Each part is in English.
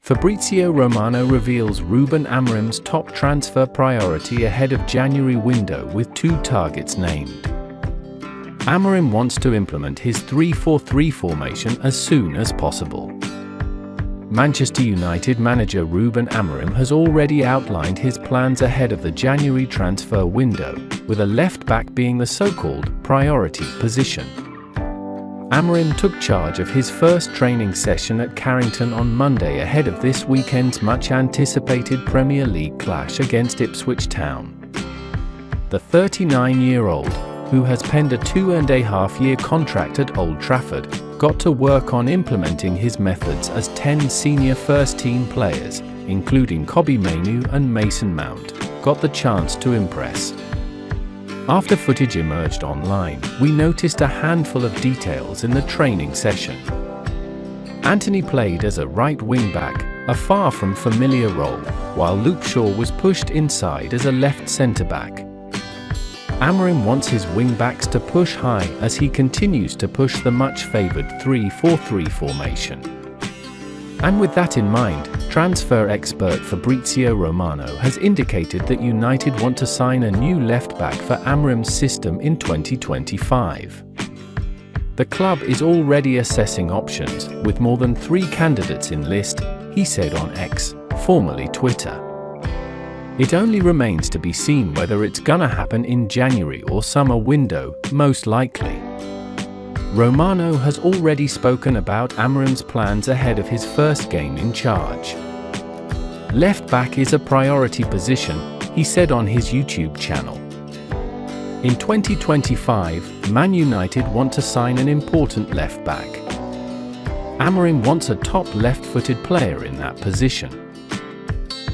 Fabrizio Romano reveals Ruben Amorim's top transfer priority ahead of January window with 2 targets named. Amorim wants to implement his 3-4-3 formation as soon as possible. Manchester United manager Ruben Amorim has already outlined his plans ahead of the January transfer window, with a left-back being the so-called priority position. Amorim took charge of his first training session at Carrington on Monday ahead of this weekend's much-anticipated Premier League clash against Ipswich Town. The 39-year-old, who has penned a 2.5-year contract at Old Trafford, got to work on implementing his methods as 10 senior first-team players, including Kobbie Mainoo and Mason Mount, got the chance to impress. After footage emerged online, we noticed a handful of details in the training session. Anthony played as a right wing-back, a far from familiar role, while Luke Shaw was pushed inside as a left centre-back. Amorim wants his wing-backs to push high as he continues to push the much-favoured 3-4-3 formation. And with that in mind, transfer expert Fabrizio Romano has indicated that United want to sign a new left-back for Amorim's system in 2025. The club is already assessing options, with more than 3 candidates in list, he said on X, formerly Twitter. It only remains to be seen whether it's gonna happen in January or summer window, most likely. Romano has already spoken about Amorim's plans ahead of his first game in charge. Left back is a priority position, he said on his YouTube channel. In 2025, Man United want to sign an important left back. Amorim wants a top left-footed player in that position.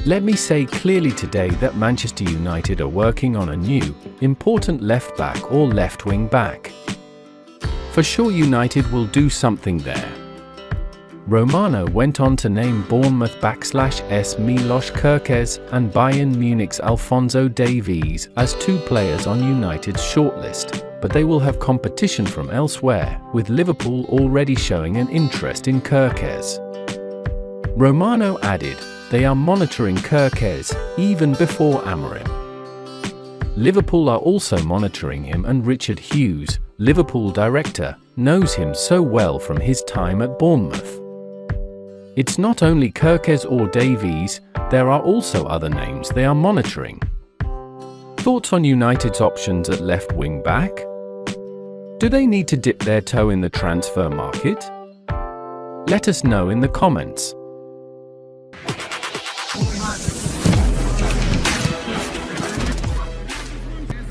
Let me say clearly today that Manchester United are working on a new, important left back or left wing back. For sure United will do something there. Romano went on to name Bournemouth /S Milos Kerkez and Bayern Munich's Alphonso Davies as 2 players on United's shortlist, but they will have competition from elsewhere, with Liverpool already showing an interest in Kerkez. Romano added, they are monitoring Kerkez even before Amorim. Liverpool are also monitoring him, and Richard Hughes, Liverpool director, knows him so well from his time at Bournemouth. It's not only Kerkez or Davies, there are also other names they are monitoring. Thoughts on United's options at left wing back? Do they need to dip their toe in the transfer market? Let us know in the comments.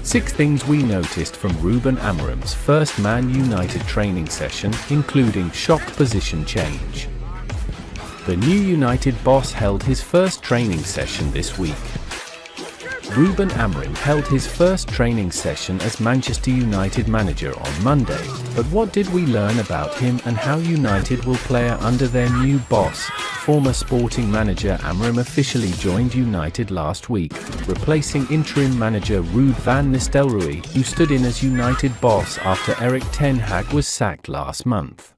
Six things we noticed from Ruben Amorim's first Man United training session, including shock position change. The new United boss held his first training session this week. Ruben Amorim held his first training session as Manchester United manager on Monday, but what did we learn about him and how United will play under their new boss? Former Sporting manager Amorim officially joined United last week, replacing interim manager Ruud van Nistelrooy, who stood in as United boss after Erik ten Hag was sacked last month.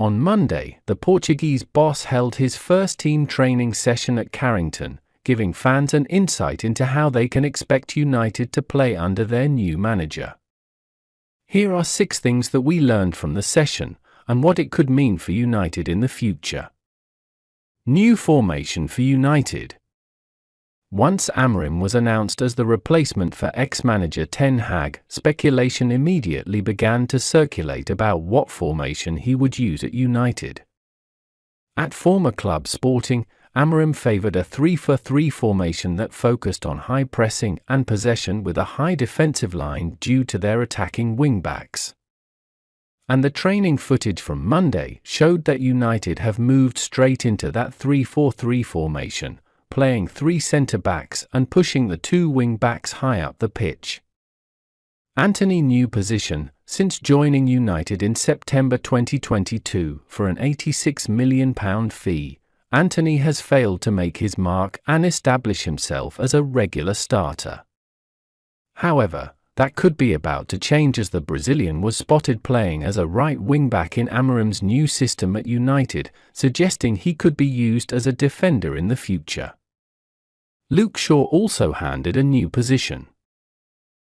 On Monday, the Portuguese boss held his first team training session at Carrington, giving fans an insight into how they can expect United to play under their new manager. Here are 6 things that we learned from the session, and what it could mean for United in the future. New formation for United. Once Amorim was announced as the replacement for ex-manager Ten Hag, speculation immediately began to circulate about what formation he would use at United. At former club Sporting, Amorim favoured a 3-4-3 formation that focused on high pressing and possession with a high defensive line due to their attacking wing-backs. And the training footage from Monday showed that United have moved straight into that 3-4-3 formation, playing 3 centre-backs and pushing the 2 wing-backs high up the pitch. Anthony new position, since joining United in September 2022 for an £86 million fee, Anthony has failed to make his mark and establish himself as a regular starter. However, that could be about to change as the Brazilian was spotted playing as a right wing-back in Amorim's new system at United, suggesting he could be used as a defender in the future. Luke Shaw also handed a new position.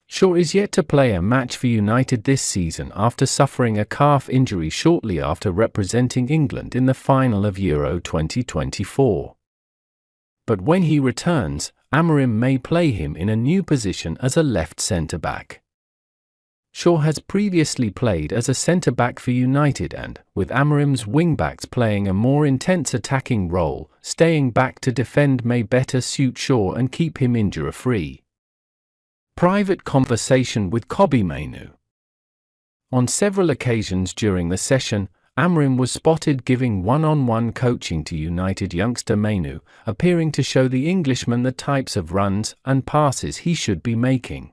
Shaw is yet to play a match for United this season after suffering a calf injury shortly after representing England in the final of Euro 2024. But when he returns, Amorim may play him in a new position as a left centre-back. Shaw has previously played as a centre-back for United and, with Amorim's wing-backs playing a more intense attacking role, staying back to defend may better suit Shaw and keep him injury-free. Private conversation with Kobbie Mainoo. On several occasions during the session, Amorim was spotted giving one-on-one coaching to United youngster Mainoo, appearing to show the Englishman the types of runs and passes he should be making.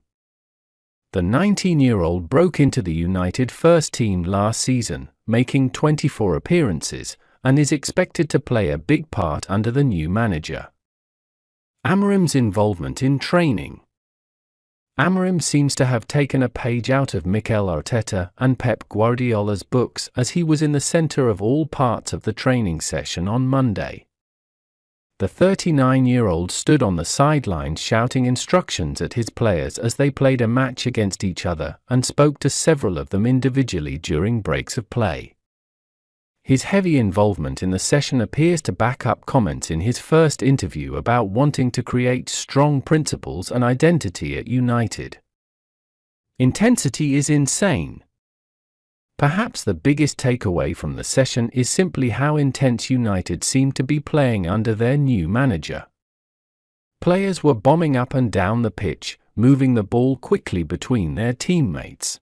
The 19-year-old broke into the United first team last season, making 24 appearances, and is expected to play a big part under the new manager. Amorim's involvement in training. Amorim seems to have taken a page out of Mikel Arteta and Pep Guardiola's books as he was in the centre of all parts of the training session on Monday. The 39-year-old stood on the sidelines shouting instructions at his players as they played a match against each other and spoke to several of them individually during breaks of play. His heavy involvement in the session appears to back up comments in his first interview about wanting to create strong principles and identity at United. Intensity is insane. Perhaps the biggest takeaway from the session is simply how intense United seemed to be playing under their new manager. Players were bombing up and down the pitch, moving the ball quickly between their teammates.